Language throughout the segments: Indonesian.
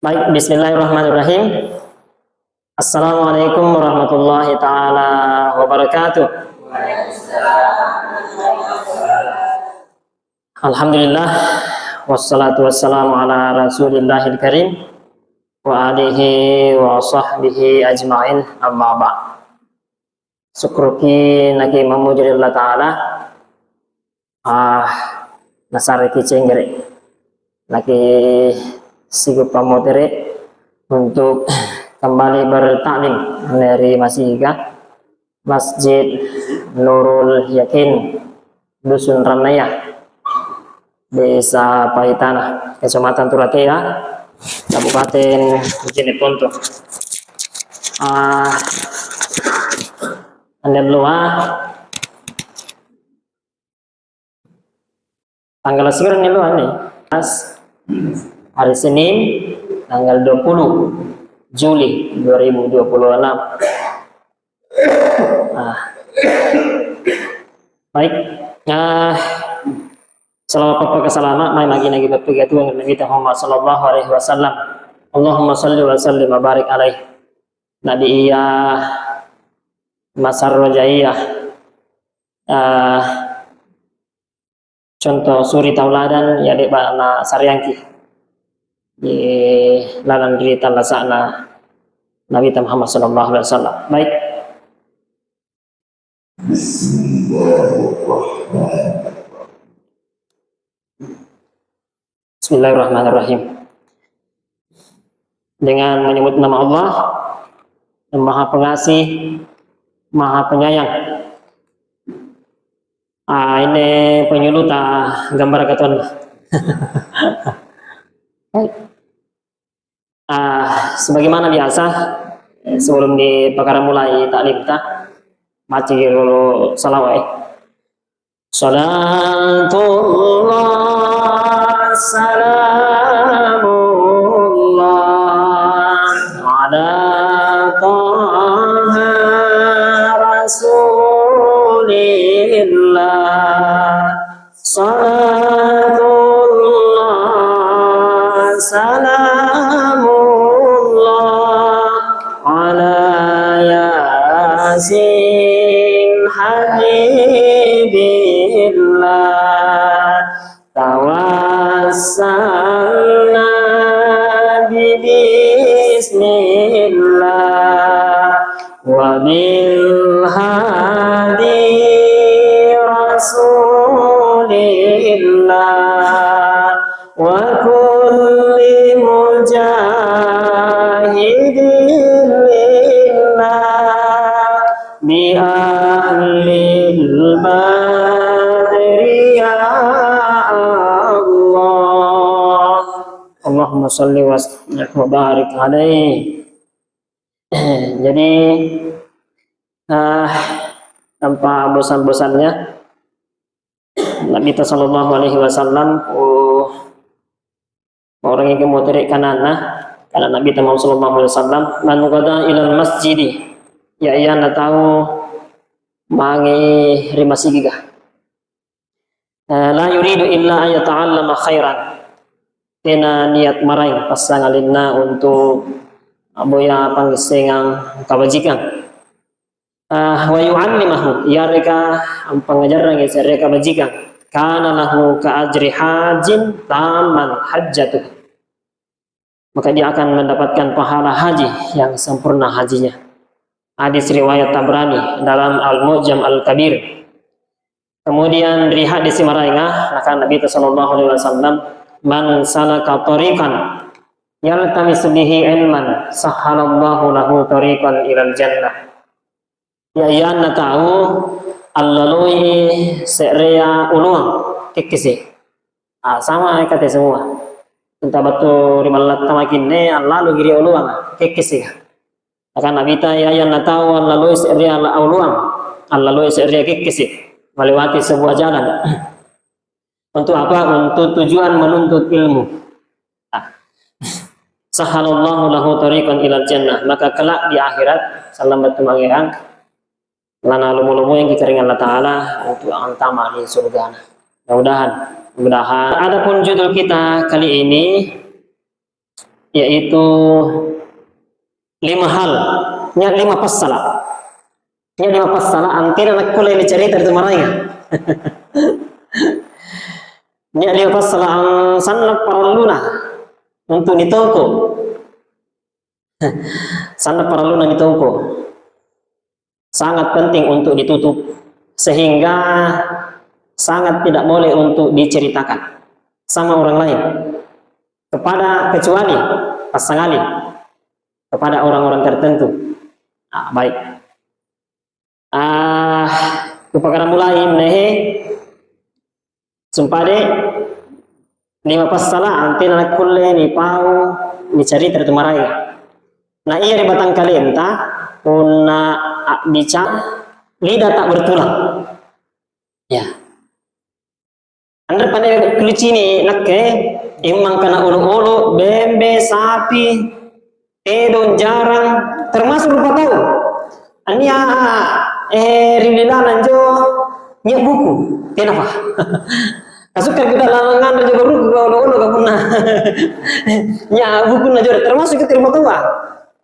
Baik, bismillahirrahmanirrahim. Assalamualaikum warahmatullahi ta'ala wabarakatuh. Alhamdulillah, wassalatu wassalamu ala rasulillahil karim wa alihi wa sahbihi ajma'in, amma ba'd. Syukruki naki mamujilillah ta'ala nasari kicenggere naki sigup pamotere untuk kembali bertaklim dari Masjid Nurul Yakin Dusun Ramnaya, Desa Pahitana, Kecamatan Turakea, Kabupaten Jeneponto. Anda tanggal sekarang ini nih, hari Senin tanggal 20 Juli 2026. Baik, selawat papa kesalama main lagi bertiga tuang Nabi Muhammad sallallahu alaihi wasallam. Allahumma shalli wa sallim wa barik alaihi. Nabi Masar Rojaiyah, contoh suri tauladan ya dek bana saryangki di lalan cerita lasana Nabi Muhammad sallallahu alaihi wasallam. Baik. Bismillahirrahmanirrahim. Dengan menyebut nama Allah yang Maha Pengasih, Maha Penyayang. Ini penyuluh gambar katon. Sebagaimana biasa, sebelum di perkara mulai taklim kita baca dulu salawat. Salatullah salamullah ala taha rasulillah. Salatullah salamullah ala yasin habibillah. Tawassalna bismillah wa bil hadi rasulillah wa kulli mujahidin lillah bi ahlil badri ya Allah. Allahumma sholli wa barik alaihi. Jadi tanpa bosan-bosannya Nabi sallallahu alaihi wasallam orang yang kemuterik kanana karena Nabi Muhammad sallallahu alaihi wasallam man qada ilal masjidi ya iyana tahu mangi rimasigiga la yuridu illa an yata'allama khairan, tena niat marai pasangalinna untuk aboya panggisengang kabajikan. Wa yu'allimahu ya reka ang pangajaran ya reka bajikan kana lahu ka ajri hajin taman hajjatuh, maka dia akan mendapatkan pahala haji yang sempurna hajinya. Hadis riwayat Tabrani dalam Al-Mu'jam Al-Kabir. Kemudian dari hadis Maraingah maka Nabi sallallahu alaihi wasallam man salaka tariqan yaltamisu bihi ilman sahhalallahu lahu tariqan ilal jannah. Ya yana tahu allalui serea uluang kekisi. Sama kata semua. Entah batu rimalat tamakin ne allalu giri uluang kekisi. Akan Nabi ta ya yana tahu allalui serea uluang allalui serea kekisi. Melewati sebuah jalan. Untuk apa? Untuk tujuan menuntut ilmu. Sahhalallahu lahu tariqan ilal jannah, maka kelak di akhirat salam batu mangiran lana lumu-lumu yang dikeringan Allah Ta'ala untuk antama di surga. Mudah-mudahan. Adapun judul kita kali ini yaitu 5 hal, nya 5 pasala. Nya 5 pasala antena nak kulay ni cerita itu maraya. Nya 5 pasala ang sannak paraluna untuk ditongko. Sannak paraluna ditongko. Sangat penting untuk ditutup sehingga sangat tidak boleh untuk diceritakan sama orang lain kecuali pasangali kepada orang-orang tertentu. Baik. Kupakara mulai menehe sumpade 5 pasala antena nak kulle ni pau ni cerita itu maraya. Nah iya di batang kalenta una bicara lidah tak bertulang. Ya. Anda pandai keluci ni nakke imang kana ulu-ulu, bembe, sapi, edon jarang termasuk rupa tahu. Ania rililanan jo nyak buku. Kenapa? Kasuka kita langan juga buku ulu-ulu kapuna. Nya buku na jo termasuk kita rupa tahu.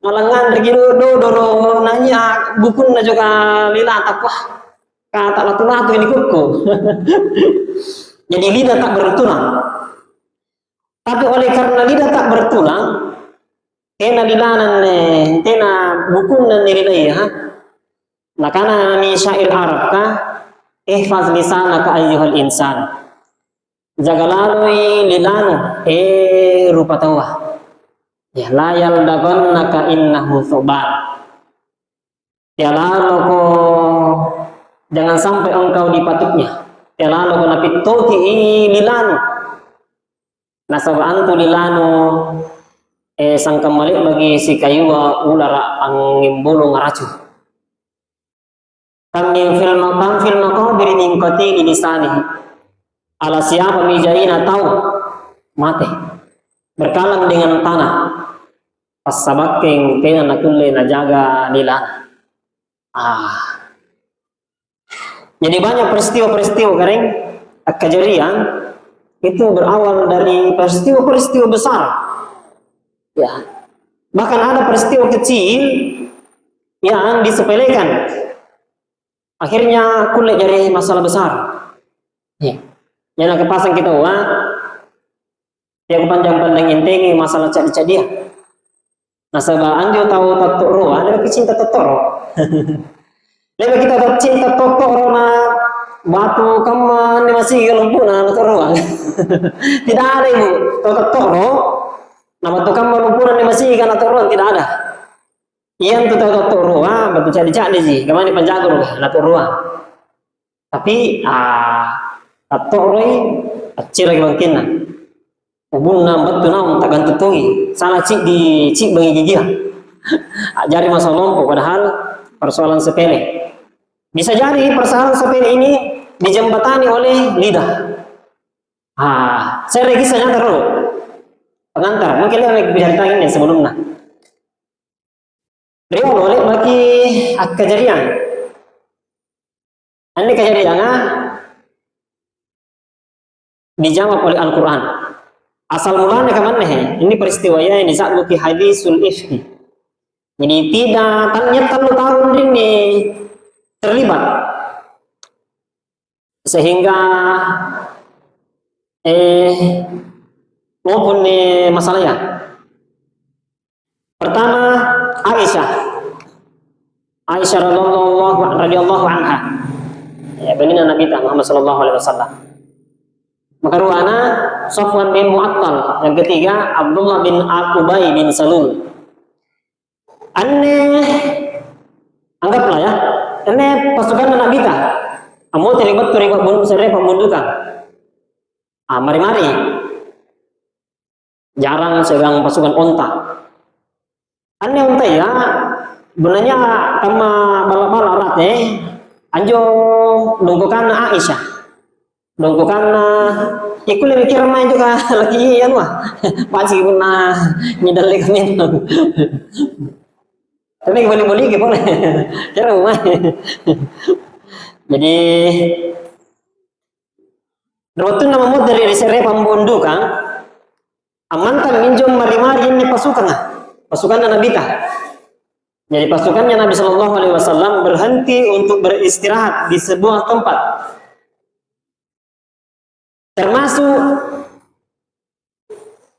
Malangan regido doro nanya buku na jo ka lila tapah. Kata latu-latu ini kuku. Jadi lidah tak bertulang. Tapi oleh karena lidah tak bertulang, kena lilanan kena buku dan nilai ya. Nakana ni syair Arab ka, ihfaz lisanaka ayyuhal insan. Jaga lalui lilanu rupa tawa. Ya la yaldagannaka innahu thuban. Ya lalu ko jangan sampai engkau dipatutnya. Lalu ko napitoti lilano. Nasaba antu lilano sang kembali bagi si kayuwa ulara ang imbulong ngaracu. Kami film kau beri ningkoti di lisani. Ala siapa mijaina tahu mate berkalang dengan tanah. Pas sabaking kena nakulle na jaga lilana. Jadi banyak peristiwa-peristiwa kering kejadian itu berawal dari peristiwa-peristiwa besar. Ya. Bahkan ada peristiwa kecil yang disepelekan. Akhirnya kulit jadi masalah besar. Ya. Yang kepasang kita yang panjang-panjang intingi masalah cak dia. Nasabah anjo tahu tatoro, ada kecinta tatoro. Lebih kita cinta toko na batu kaman masih kelumpunan atau ruang. Tidak ada ibu toko na batu kaman lumpunan masih kan atau ruang tidak ada. Yang tu toko ruang batu cari sih kemana penjago atau ruang. Tapi atau roi kecil lagi mungkin na. Ubun na batu na tak gantung tungi. Salah cik bagi gigi. Jari masalah lompo padahal persoalan sepele. Bisa jadi persoalan sepele ini dijembatani oleh lidah. Saya kisahnya terus pengantar. Mungkin lebih bercerita ini sebelumnya. Beliau oleh bagi kejadian. Ini kejadiannya dijawab oleh Al-Quran. Asal mulanya kemana? Ini peristiwanya yang disebut hadisul ifki. Jadi tidak ternyata tahun ini terlibat sehingga maupun masalahnya. Pertama Aisyah radhiyallahu anha. Ya benar Nabi Muhammad sallallahu alaihi wasallam. Maka ruana Safwan bin Mu'attal, yang ketiga Abdullah bin Ubay bin Salul. Anggaplah ya, ini pasukan Nabi ta. Kamu terlibat bunuh pembunuhan. Mari-mari. Jarang segang pasukan onta. Onta ya, benarnya sama bala-bala rat anjo dongkokan Aisyah. Dongkokan ikut lebih kira main juga lagi ya wah. Pasti pernah nyedali kami. Tapi boleh-boleh gitu boleh. Cara rumah. Jadi waktu nama mod dari reserve pembundu kan. amantan minjom mari-mari ini pasukan Nabi ta. Jadi pasukannya Nabi Shallallahu Alaihi Wasallam berhenti untuk beristirahat di sebuah tempat, termasuk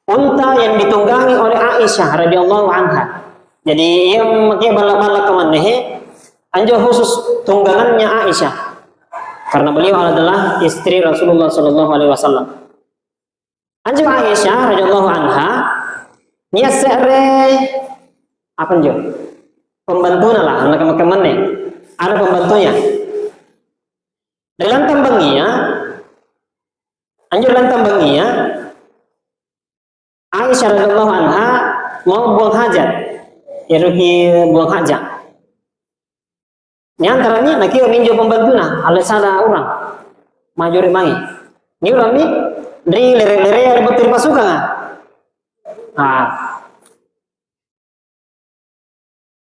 unta yang ditunggangi oleh Aisyah radhiyallahu anha. Jadi yang makai balak-balak kemaneh anjo khusus tunggangannya Aisyah karena beliau adalah istri Rasulullah Shallallahu Alaihi Wasallam. Anjo Aisyah radhiyallahu anha niat sere apa anjo? Pembantunya lah, anak kemaneh ada pembantunya. Dalam tambangnya, anjo dalam tambangnya Aisyah radhiyallahu anha mau buang hajat, iruki buang hajat. Ini antaranya nak kira minjo pembantunya, ada sana orang majori mai. Ini orang ni dari lere-lere ada betul pasukan.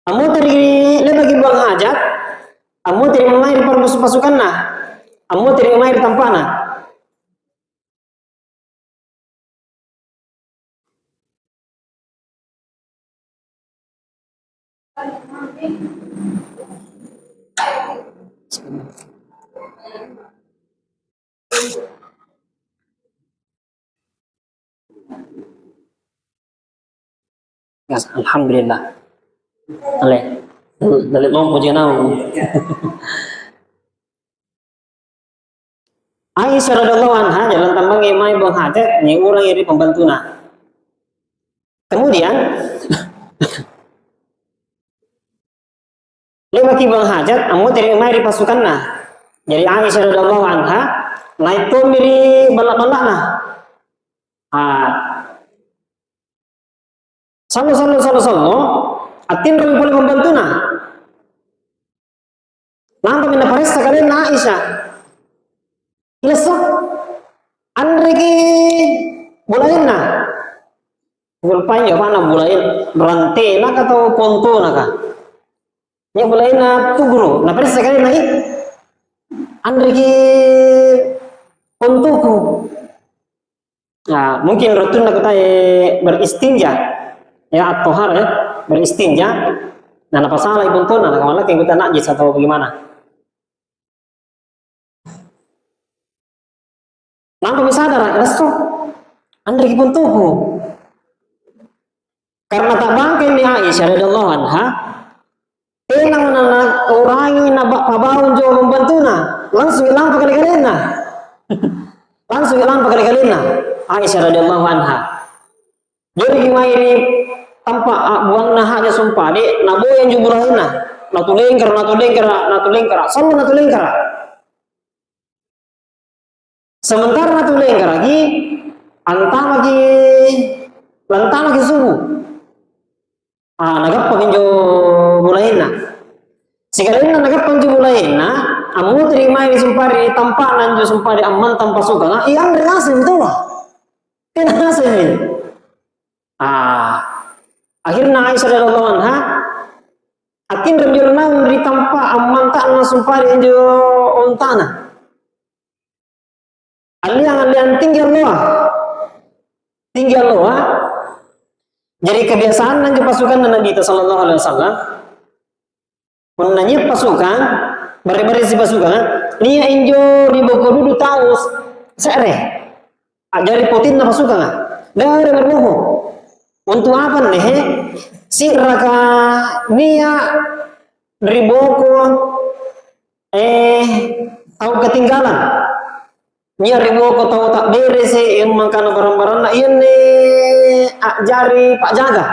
Amu teri bagi buang hajat, amu teri mai di pasukan nah, amu teri mai di tampana. Yes, alhamdulillah. Dalit mau puji nau. Aisyah radhiyallahu anha jalan tambang mai buang hajat, ni orang iri pembantuna. Kemudian lewati buang hajat, amu teri mai di pasukan nah. Jadi Aisyah radhiyallahu anha naik tu miri balak-balak nah. Salo. Atin kami boleh membantu nah. Nampak minta paris sekalian na Aisyah. Ilesok. Andre ki bulain nah. Bulpain ya mana bulain berante nak atau ponto nak kah? Ya bulain na tu guru. Nah paris sekalian naik. Andre ki pontoku. Nah mungkin rotun nak kita beristinja. Ya at-tohar ya. Beristinja, nah apa salah ibn tuna, nah kawan lagi kita najis atau bagaimana? Nampak sadar, restu, Andre ibn tuhu, karena tak bangkai ni Aisyah radhiyallahu anha, tenang anak orangi nabak pabaun jauh membantuna, langsung hilang pakali-kalina, Aisyah radhiyallahu anha, jadi gimana ini? Tanpa buang nah aja sumpah di nabo yang jumlahin natu lengkar sementara natu lengkar lagi lantang lagi subuh nagap pakinjo mulahin sekarang nagap pakinjo mulahin amu terima ini sumpah di tampak nanjo sumpah di aman tanpa suka iya andre ngasih betul lah kena ngasih ini akhirnya Aisyah radhiyallahu anha akin remjurna di tampak aman tak langsung pada injo ontana alian tinggal loa jadi kebiasaan nanti pasukan Nabi sallallahu alaihi wasallam menanya pasukan bari-bari si pasukan nia injo di bokodudu tahu sere ajari potin na pasukan dari berbohong untuk apa nih? Si raka nia dari boko tahu ketinggalan. Nia dari boko tahu tak beres yang makan barang-barang ini jari Pak Jaga.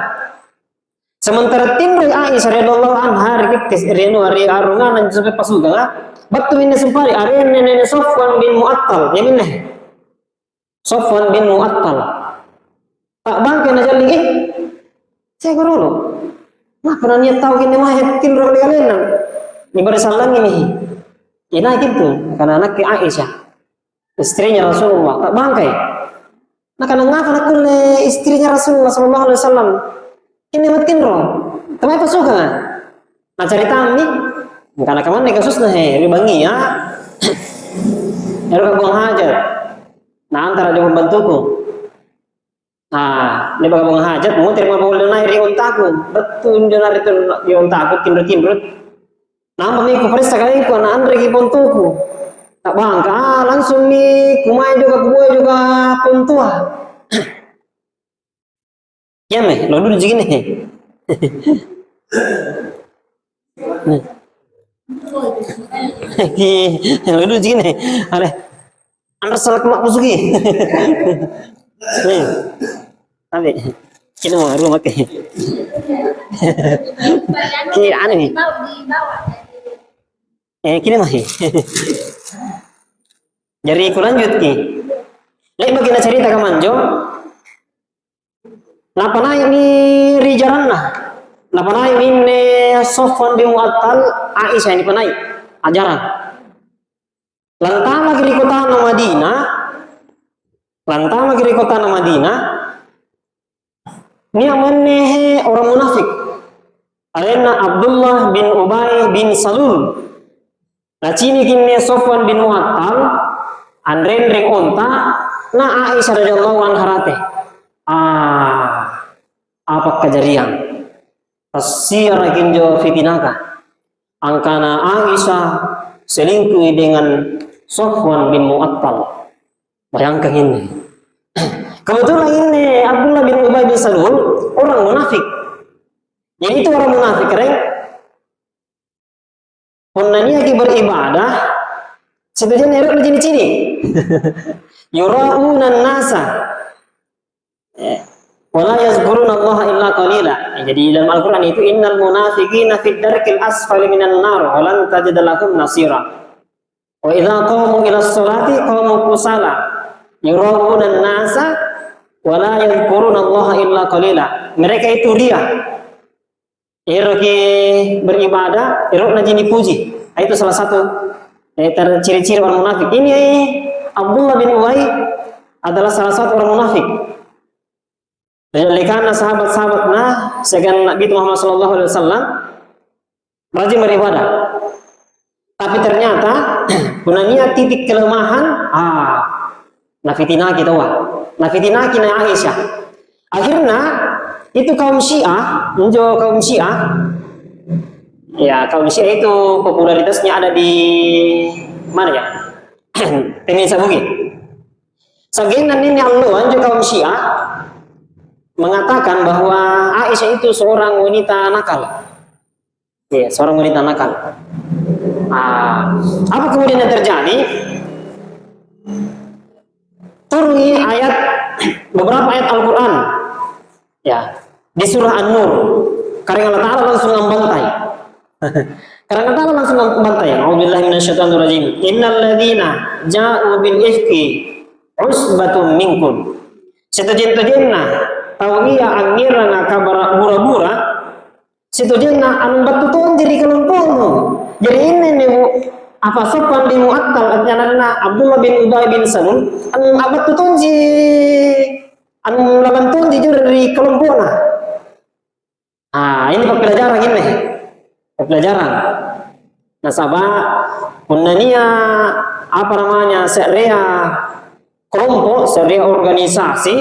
Sementara tim dari Aisyah radhiyallahu anha rikis reno hari arungan sampai pasukan waktu ini sempari hari ini Sofwan bin Mu'attal ya ini Sofwan bin Mu'attal tak bangkai na jali saya korolo nah pernah niat tahu kini mah hetin rol kalian ni bersalang ini ina gitu karena anak ke Aisyah istrinya Rasulullah tak bangkai nah karena ngapa nak kule istrinya Rasulullah sallallahu alaihi wasallam ini hetin rol temai pasukan nah cerita ni karena kemana kasusnya di bangi ya buang hajat nah antara dia membantuku Nah, ini bakal menghajat, mau terima boleh naik di ontaku, betul dia naik itu di ontaku, kindut. Nama miku perisa kali ku anak andre ki pontuku, tak bangka, langsung mi kumai juga kubuai juga pontua. Ya meh, lo dulu begini. Lo dulu begini, ada, anda salah kemak musuhi. Nih, tapi kita mau rumah ke. Kira aneh nih. Kini masih. Jadi aku lanjut ki. Lain bagian cerita ke manjo. Napa naik ni rijaran lah. Napa naik ni Sofwan bin Mu'attal Aisyah ini penaik ajaran. Lantama kiri kota Madinah. Lantama kiri kota Madinah. Ini yang menehe orang munafik. Alena Abdullah bin Ubay bin Salul. Nah cini kini Sofwan bin Mu'attal andreng onta na Aisyah radhiyallahu anha harate. Apa kejadian? Tasira kinjo fitinaka. Angkana Aisyah selingkuh dengan Sofwan bin Mu'attal. Bayangkan ini. Kebetulan ini Abdullah bin Ubay bin Salul orang munafik. Jadi itu orang munafik keren. Pernahnya ki beribadah, setujuan erok di cini. Yura'unan nasa. Wala yazkuruna Allah illa qalila. Jadi dalam Al-Qur'an itu innal munafiqina fid darkil asfali minan nar wa lan tajid lahum nasira. Wa idza qamu ila sholati qamu kusala. Yura'unan nasa wala yazkuruna Allah illa qalila. Mereka itu ria. Eroki beribadah, erok najini puji. Itu salah satu ciri-ciri orang munafik. Ini Abdullah bin Ubay adalah salah satu orang munafik. Karena sahabat-sahabatnya segan Nabi Muhammad SAW rajin beribadah. Tapi ternyata punanya titik kelemahan, nafitina kita nafitina kina Aisyah. Akhirnya itu kaum Syiah, kaum Syiah. Ya, kaum Syiah itu popularitasnya ada di mana ya? Indonesia mungkin. Segengan ini Allah kaum Syiah mengatakan bahwa Aisyah itu seorang wanita nakal. Ya, seorang wanita nakal. Apa kemudian yang terjadi? Turun ayat beberapa ayat Al-Quran. Ya, di surah An-Nur. Karena Allah Ta'ala langsung membantai. Karena Allah Ta'ala langsung membantai. A'udzubillahi minasyaitonirrajim. Innal ladzina ja'u bil ifki usbatun minkum. Setujen-tujenna tawiya angirana kabara bura-bura. Setujenna anu batuton jadi kelompokmu. Jadi ini nih apa Sofwan bin Mu'attal artinya Abdullah bin Ubay bin Salul anu batuton ji anu labantun jujur dari kelompoknya. Ini pelajaran ini. Pelajaran. Nasabah punania apa namanya seria kelompok, seria organisasi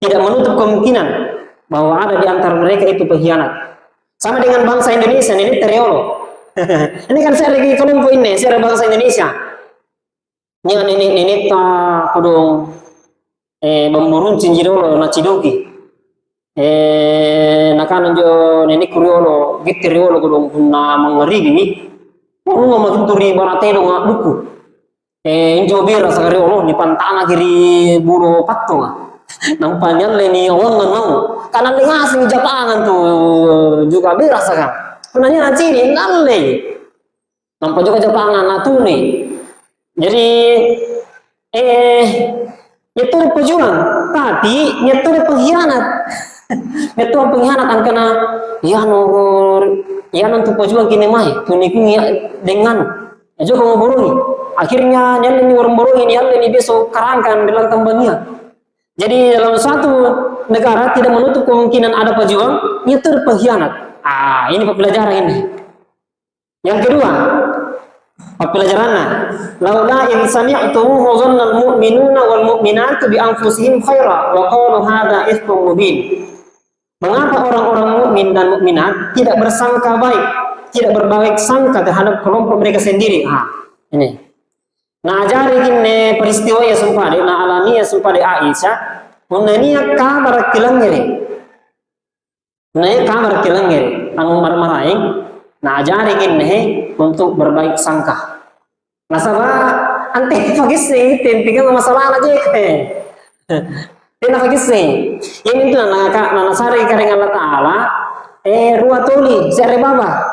tidak menutup kemungkinan bahwa ada di antara mereka itu pengkhianat. Sama dengan bangsa Indonesia ini teriolo. Ini kan saya lagi kelompok ini, saya bangsa Indonesia. Ini tak kudung memurun cinjirolo na cidoki. Nakanan jo nenek kuriolo, giteriolo kudung na mangeribi ni. Mau maginturi baratelo nga buku. Injo bira sa kariolo ni pantana kiri buro patto nga. Nang panyan le ni awang nga mau. Kanan lingas ni Japangan tu juga bira sa ka. Punanya na ciri nalle. Nampa juga Japangan na tuni. Jadi nyetur pejuang, tapi nyetur pengkhianat. Nyetur pengkhianat ang kana yan untuk pejuang kini mai tuniku dengan aja kamu borongi. Akhirnya nyali ni orang borongi nyali ni besok karangkan dalam tambangnya. Jadi dalam suatu negara tidak menutup kemungkinan ada pejuang nyetur pengkhianat. Ini pelajaran ini. Yang kedua, Pelajaranna laula in sami'tumuhu dhannal mu'minuna wal mu'minatu bi anfusihim khaira wa qalu hadza ifkum mubin. Mengapa orang-orang mukmin dan mukminat tidak bersangka baik, tidak berbaik sangka terhadap kelompok mereka sendiri? Ini. Nah, ajari ini peristiwa ya sumpah de, nah alami ya sumpah de Aisyah, munania kabar kilangere. Munania kabar kilangere, anu marmaraing, nah ajari ini untuk berbaik sangka. Nah, sabah ante pagisi, tintikan masalah aja ke. Tena pagisi. Yang itu nasari karing Allah Ta'ala, ruatuli, sere baba.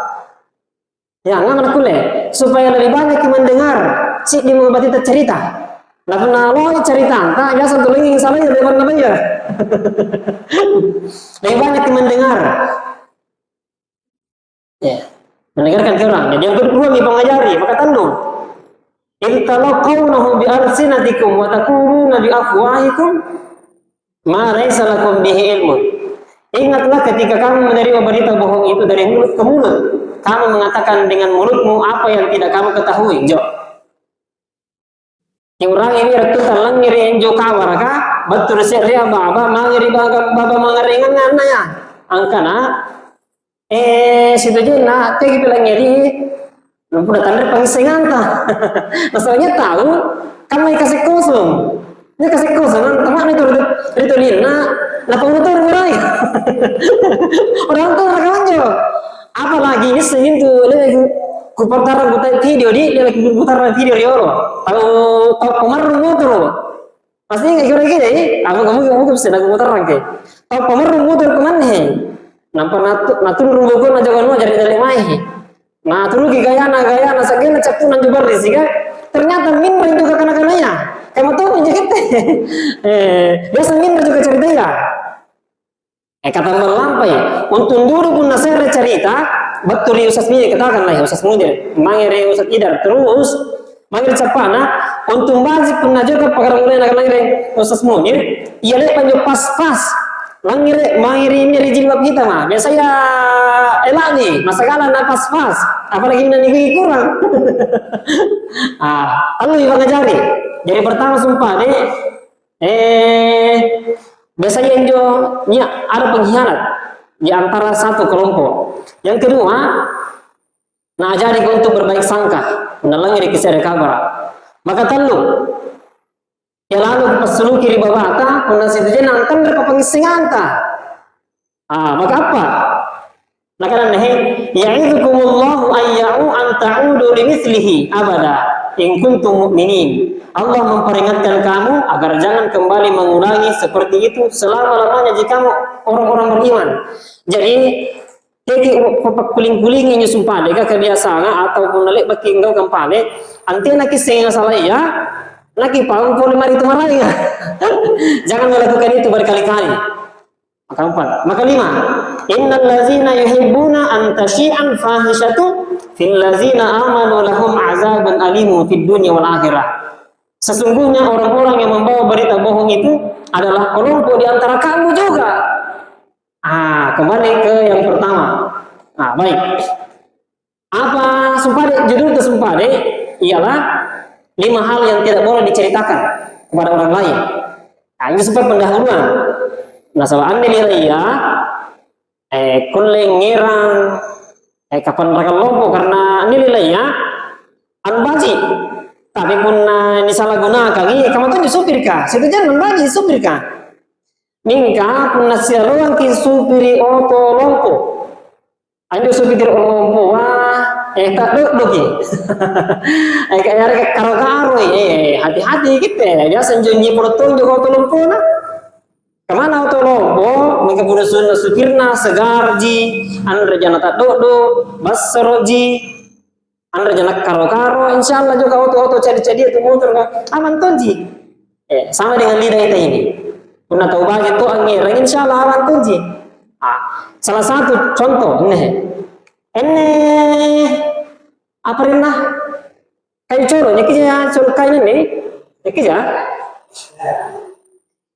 Ya, nggak kule, supaya lebih banyak yang mendengar. Si di mengobati cerita. Lalu nalo cerita, tak biasa tuh lagi salah ya depan namanya. Lebih banyak yang mendengar. Ya, mendengarkan ke orang. Jadi yang kedua nih pengajari, maka tandung. Intalaqawnahu bi alsinatikum wa taquluna bi afwahikum ma laysa lakum bihi ilmun. Ingatlah ketika kamu menerima berita bohong itu dari mulut ke mulut, kamu mengatakan dengan mulutmu apa yang tidak kamu ketahui. Jo. Yang orang ini rektu talang ngiri enjo kawar ka betul seria baba mangiri baba mangaringan ngana ya angkana situ je na tegi bilang ngiri nampu datang pangsingan ta. Masalahnya tahu kan mai kasih kosong. Ini kasih kosong teman itu lina la pengutur murai. Orang tuh rekamannya. Apalagi ini sengin tuh ku putaran video di dia lagi putaran video di oro. Kalau pemarung motor pasti nggak kira-kira kamu bisa lagu putaran ke. Kalau pemarung motor kemana he? Nampak natur rumbukan aja kan mau dari mai. Nah terus gaya segala cakupan juga risika. Ternyata minre juga kanak-kanaknya. Kamu tahu menjadi biasa minre juga cerita ya. Kata melampai untuk dulu pun nasir cerita betul Ustaz Munir katakan lah Ustaz Munir mangere Ustaz Idar terus mangere capana untuk wajib pernah juga pakai mulai nak langire Ustaz Munir ia lepas panjang pas mangere ini jilbab kita mah biasanya elak nih masalah nak pas apalagi nanti kurang. Lalu ibu ngajari jadi pertama sumpah deh biasanya yang ada pengkhianat di antara satu kelompok. Yang kedua, nah jadi untuk berbaik sangka, menalangi kisah kabar. Maka telu, ya lalu pasulu kiri babata, punasi itu nantan dari penginganta. Maka apa? Nah karena ya'idukumullahu ayya'u an ta'udu limithlihi abada in kuntum mu'minin. Allah memperingatkan kamu agar jangan kembali mengulangi seperti itu selama-lamanya jika kamu orang-orang beriman. Jadi keki puling-puling ini sumpah deka kebiasaan ataupun nalik baki engkau kempale anti nak kisah salah ya lagi paham polimar itu marahnya. Jangan melakukan itu berkali-kali. Maka 4. Maka 5. Innal ladzina yuhibbuna an tashi'an fahishatu fil ladzina amanu lahum azabun alimun fid dunya wal akhirah. Sesungguhnya orang-orang yang membawa berita bohong itu adalah kelompok di antara kamu juga. Kembali ke yang pertama. Baik. Apa sumpah judul ke sumpah ialah 5 hal yang tidak boleh diceritakan kepada orang lain. Ini sempat pendahuluan. Masalah nilai ya, kuling ngirang, kapan mereka lompok karena nilai ya, anbaji. Tapi pun disalahgunakan, kamu tuh disupir kah? Situ jangan anbaji supir kah? Ningka pun nasialuan ki supiri oto lompo. Anda supir lompo tak dogi. Kayak karo-karo hati-hati kita. Biasa janji potong juga oto lompo nah. Kemana auto lompo? Mungkin punya sunnah supirna segarji, anda jangan tak do, basroji, anda jangan karo-karo. Insya Allah juga auto cari-cari itu motor aman tonji. Sama dengan lidah kita ini. Pernah tahu bagi itu angin, insya Allah aman tonji. Salah satu contoh ini apa rinah? Kayu coro, nyekija coro kayu ini, nyekija.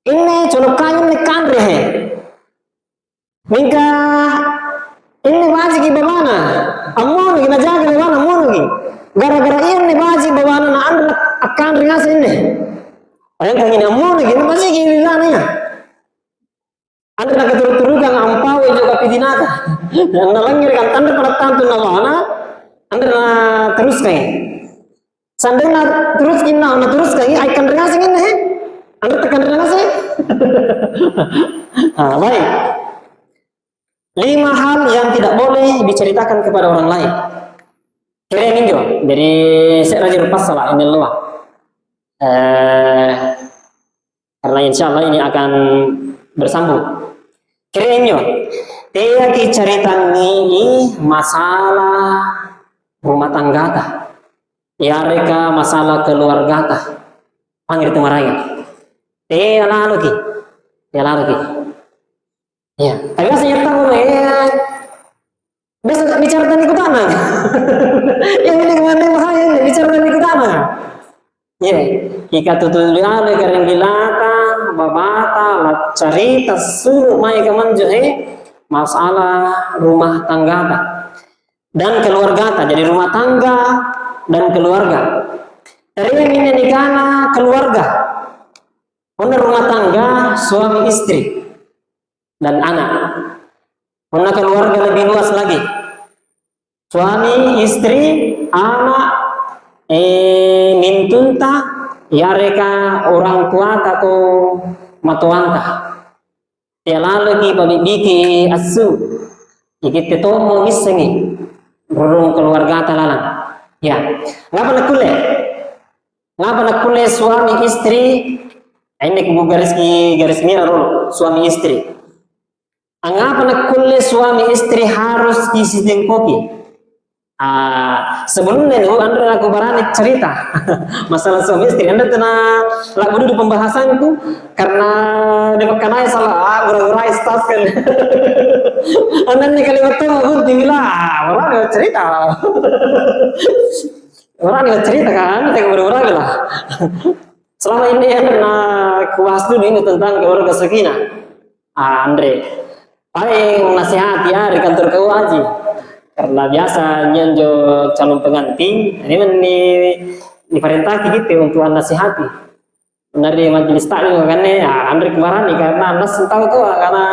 Ini colokannya ini kandre Mingka ini wajib gimana? Amono gina jaga gimana amono gi. Gara-gara ngasih ini. Orang kang ini mau nih, gini pasti gini nanya. Anda nak turut-turut kang ampau juga pidinaka. Dan nalangir kan Anda pada tantu nalana, Anda na terus kayak. Sandeng na terus kina, na terus kayak. Ikan ngasih ini, Anda tekan ngasih. Baik. 5 hal yang tidak boleh diceritakan kepada orang lain. Kira ini juga. Jadi saya rajin pas salah ini luar. Karena insya Allah ini akan bersambung. Kira ini juga. Dia cerita ini masalah rumah tangga ta. Ya reka masalah keluarga ta. Panggil itu marahnya. Dia lalu ki. Ya, tapi saya tahu besok bicara tentang ikut anak. Yang ini kemana bahaya ini bicara tentang ikut anak. Ya, jika tutul lihat karena dilata, babata, cerita suruh mai kemanjuhe masalah rumah tangga dan keluarga. Jadi rumah tangga dan keluarga. Dari ini nikah keluarga. Pernah rumah tangga suami istri dan anak. Pernah keluarga lebih luas lagi. Suami, istri, anak, mintunta, ya reka orang tua tako matuanta. Ya lalu ki pabibiki asu. Ikit ketomo isengi. Burung keluarga talalang. Ya, ngapa nak kule suami istri. Ini kubu garis merah dulu, suami istri. Angapa nak kulle suami istri harus isi kopi? Sebelumnya nih, Anda aku berani cerita masalah suami istri. Anda tenang, lagu dulu pembahasan itu karena dipakkan aja salah, gura-gura istas kan. Anda nih kalimat itu aku bilang, orang cerita. Orang cerita kan, tengok gura-gura lah. Selama ini Anda kuas dulu ini tentang keluarga sakinah. Andre, paling nasihat ya di kantor kau aja. Karena biasa nyanjo calon pengantin, ini diperintah gitu untuk nasihati. Benar di majelis taklim kan ya, Andre kemarin karena Anda tahu tuh karena